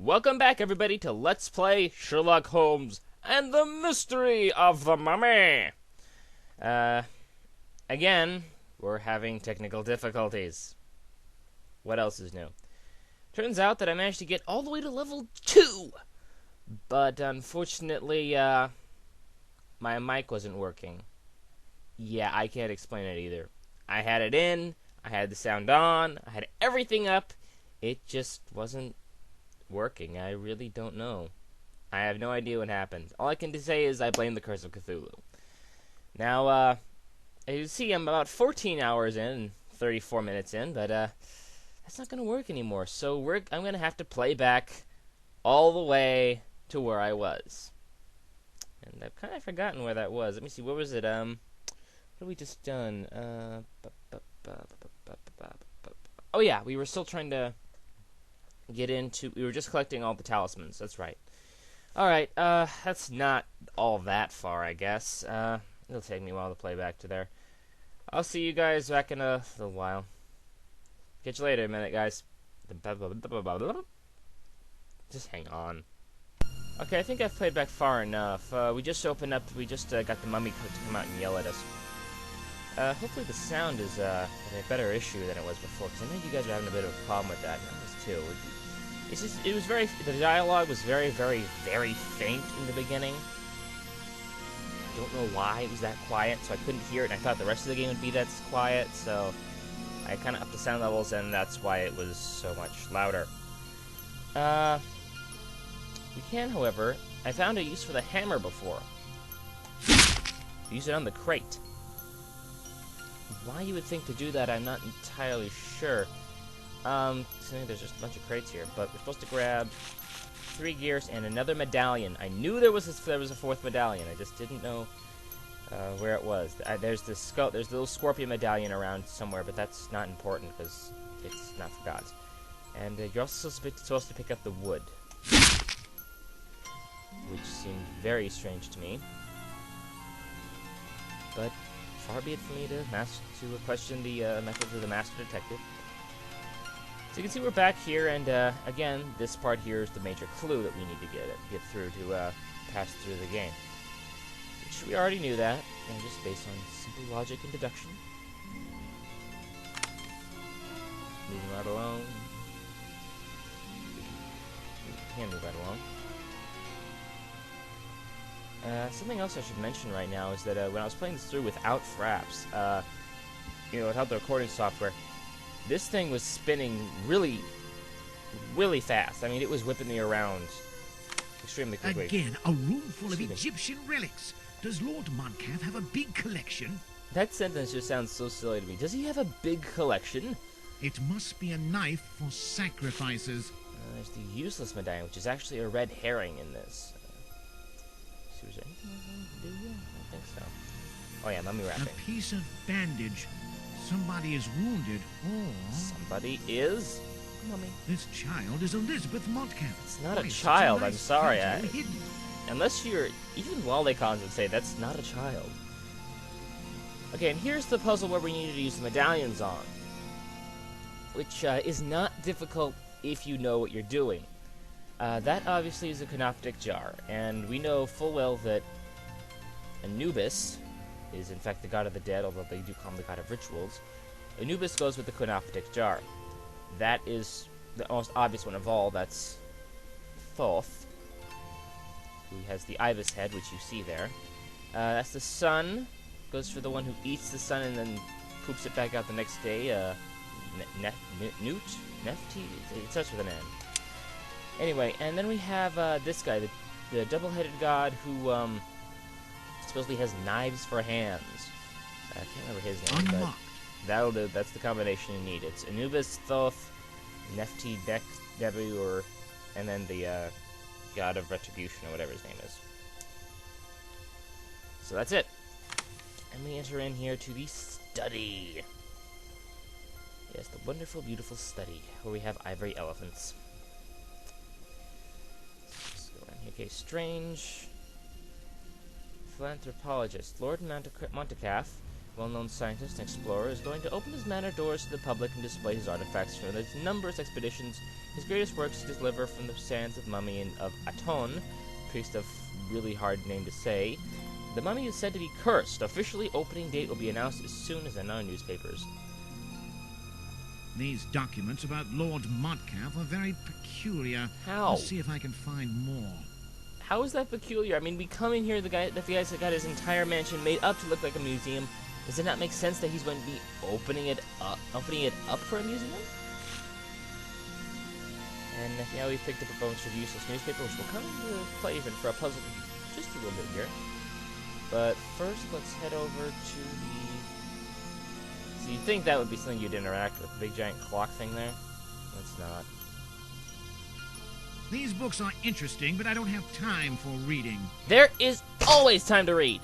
Welcome back, everybody, to Let's Play Sherlock Holmes and the Mystery of the Mummy. Again, we're having technical difficulties. What else is new? Turns out that I managed to get all the way to level 2. But unfortunately, my mic wasn't working. Yeah, I can't explain it either. I had it in, I had the sound on, I had everything up. It just wasn't working. I really don't know. I have no idea what happened. All I can say is I blame the Curse of Cthulhu. Now, as you see, I'm about 14 hours in, 34 minutes in, but that's not going to work anymore. So I'm going to have to play back all the way to where I was. And I've kind of forgotten where that was. Let me see. Where was it? What have we just done? Oh yeah, we were still trying to get into. We were just collecting all the talismans. That's right. All right. That's not all that far, I guess. It'll take me a while to play back to there. I'll see you guys back in a little while. Catch you later in a minute, guys. Just hang on. Okay, I think I've played back far enough. We just opened up. We just got the mummy to come out and yell at us. Hopefully the sound is a better issue than it was before, because I know you guys were having a bit of a problem with that, and I was too. It's just, it was very, the dialogue was very, very, very faint in the beginning. I don't know why it was that quiet, so I couldn't hear it, and I thought the rest of the game would be that quiet, so I kind of upped the sound levels, and that's why it was so much louder. We can, however, I found a use for the hammer before. Use it on the crate. Why you would think to do that, I'm not entirely sure. So there's just a bunch of crates here, but we're supposed to grab 3 gears and another medallion. I knew there was a 4th medallion. I just didn't know where it was. There's the skull. There's the little scorpion medallion around somewhere, but that's not important because it's not for gods. And you're also supposed to pick up the wood, which seemed very strange to me. But far be it for me to question the methods of the master detective. So you can see we're back here, and again, this part here is the major clue that we need to get through to pass through the game. Which we already knew that, and just based on simple logic and deduction. Moving right along. We can move right along. Something else I should mention right now is that when I was playing this through without fraps, without the recording software, this thing was spinning really, really fast. I mean, it was whipping me around extremely quickly. Again, a room full of Egyptian relics. Does Lord Montcalf have a big collection? That sentence just sounds so silly to me. Does he have a big collection? It must be a knife for sacrifices. There's the useless medallion, which is actually a red herring in this. See, was there anything else I can do here? I don't think so. Oh yeah, mummy wrapping. A piece of bandage. Somebody is wounded, or... Somebody is? Mummy. This child is Elizabeth Montcalf. It's not a child, I'm sorry. Unless you're... Even Lollicons would say that's not a child. Okay, and here's the puzzle where we need to use the medallions on. Which is not difficult if you know what you're doing. That obviously is a canoptic jar, and we know full well that Anubis is in fact the god of the dead, although they do call him the god of rituals. Anubis goes with the canoptic jar. That is the most obvious one of all. That's Thoth, who has the ibis head, which you see there. That's the sun. Goes for the one who eats the sun and then poops it back out the next day. Newt? Nefti? It starts with an N. Anyway, and then we have this guy, the double-headed god who supposedly has knives for hands. I can't remember his name, but that'll do. That's the combination you need. It's Anubis, Thoth, Nefti, Debu, and then the god of retribution, or whatever his name is. So that's it. And we enter in here to the study. Yes, the wonderful, beautiful study, where we have ivory elephants. Let's go around here. Okay, strange... Philanthropologist. Lord Montcalf well-known scientist and explorer, is going to open his manor doors to the public and display his artifacts from his numerous expeditions. His greatest works to deliver from the sands of Mummy and of Aton, priest of really hard name to say. The mummy is said to be cursed. Officially, opening date will be announced as soon as in our newspapers. These documents about Lord Montcalf are very peculiar. How? Let's see if I can find more. How is that peculiar? I mean, we come in here, the guy's got his entire mansion made up to look like a museum. Does it not make sense that he's going to be opening it up for a museum? And now we've picked up a bunch of useless newspaper, which will come into play even for a puzzle just a little bit here. But first, let's head over to the... So you'd think that would be something you'd interact with, the big giant clock thing there? It's not. These books are interesting, but I don't have time for reading. There is always time to read!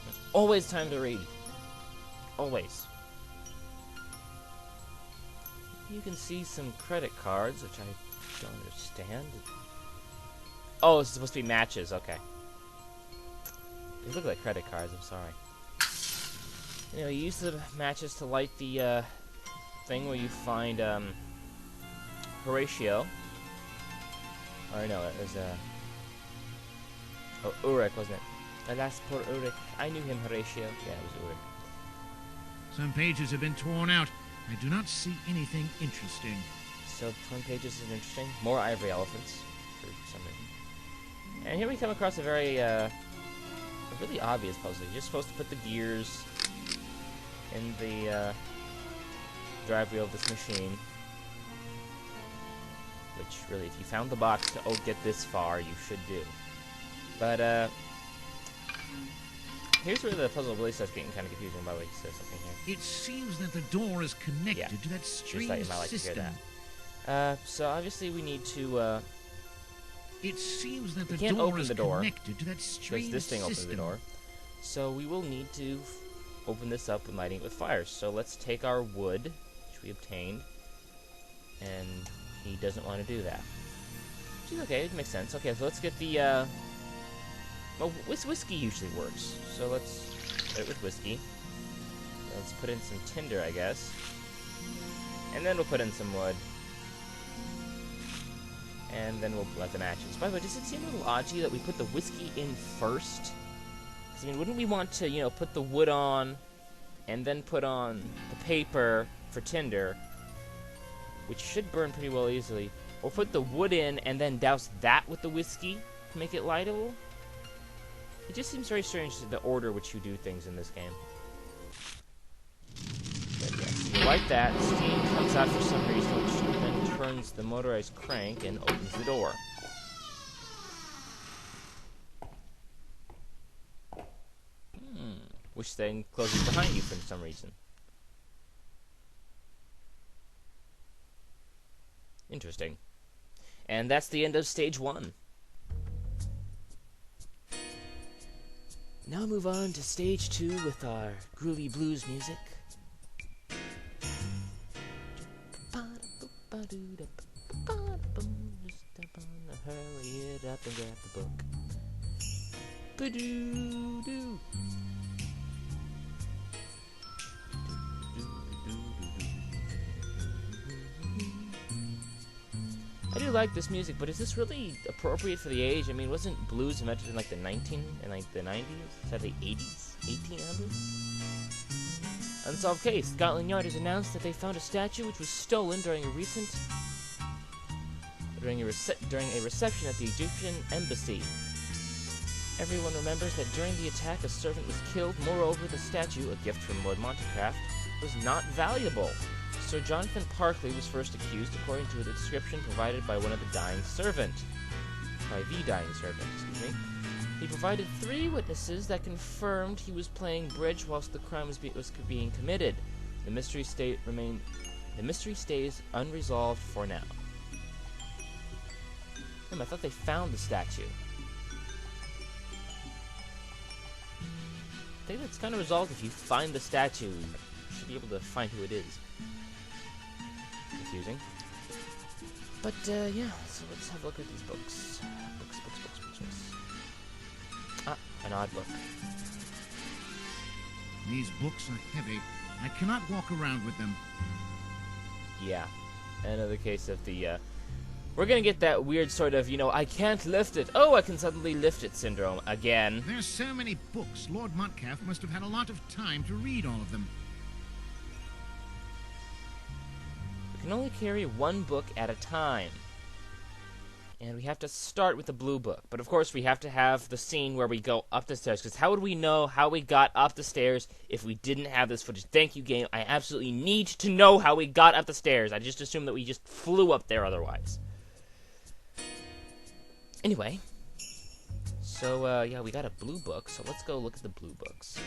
There's always time to read. Always. You can see some credit cards, which I don't understand. Oh, it's supposed to be matches, okay. They look like credit cards, I'm sorry. Anyway, you use the matches to light the thing where you find Horatio. Or no, it was oh, Ulrich, wasn't it? Alas, poor Ulrich. I knew him, Horatio. Yeah, it was Ulrich. Some pages have been torn out. I do not see anything interesting. So, front pages is interesting. More ivory elephants, for some reason. And here we come across a very, a really obvious puzzle. You're supposed to put the gears in the drive wheel of this machine. Which, really, if you found the box to get this far, you should do. But, here's where the puzzle really starts getting kind of confusing. By the way, he says something here. It seems that the door is connected to that strange thought you might like system. to hear that. So obviously we need to, It seems that the can't door open is the door, connected to that strange because this thing opens system. the door. So we will need to open this up and lighting it with fire. So let's take our wood, which we obtained, and he doesn't want to do that. Which is okay, it makes sense. Okay, so let's get the, well, whiskey usually works. So let's start with whiskey. Let's put in some tinder, I guess. And then we'll put in some wood. And then we'll let the matches. By the way, does it seem a little odd to you that we put the whiskey in first? Because, I mean, wouldn't we want to, you know, put the wood on, and then put on the paper for tinder, which should burn pretty well easily, or put the wood in and then douse that with the whiskey to make it lightable? It just seems very strange to the order which you do things in this game. But yes, you light that, steam comes out for some reason, which then turns the motorized crank and opens the door. Which then closes behind you for some reason. Interesting. And that's the end of stage 1. Now move on to stage 2 with our groovy blues music. Hurry it up and grab the book. Ba-doo-doo. I do like this music, but is this really appropriate for the age? I mean, wasn't blues invented in like the 90s? Is that the 80s? 1800s? Unsolved case. Scotland Yard has announced that they found a statue which was stolen during a reception at the Egyptian embassy. Everyone remembers that during the attack a servant was killed. Moreover, the statue, a gift from Lord Montcalf, was not valuable. Sir Jonathan Parkley was first accused, according to a description provided by the dying servant. He provided 3 witnesses that confirmed he was playing bridge whilst the crime was being committed. The mystery stays unresolved for now. I thought they found the statue. I think that's kind of resolved. If you find the statue, you should be able to find who it is. Confusing. But, yeah, so let's have a look at these books. Books. An odd book. These books are heavy. I cannot walk around with them. Yeah. Another case of the, we're gonna get that weird sort of, I can't lift it. Oh, I can suddenly lift it syndrome again. There's so many books. Lord Montcalf must have had a lot of time to read all of them. We can only carry one book at a time. And we have to start with the blue book. But of course, we have to have the scene where we go up the stairs. Because how would we know how we got up the stairs if we didn't have this footage? Thank you, game. I absolutely need to know how we got up the stairs. I just assumed that we just flew up there otherwise. Anyway. So, yeah, we got a blue book. So let's go look at the blue books.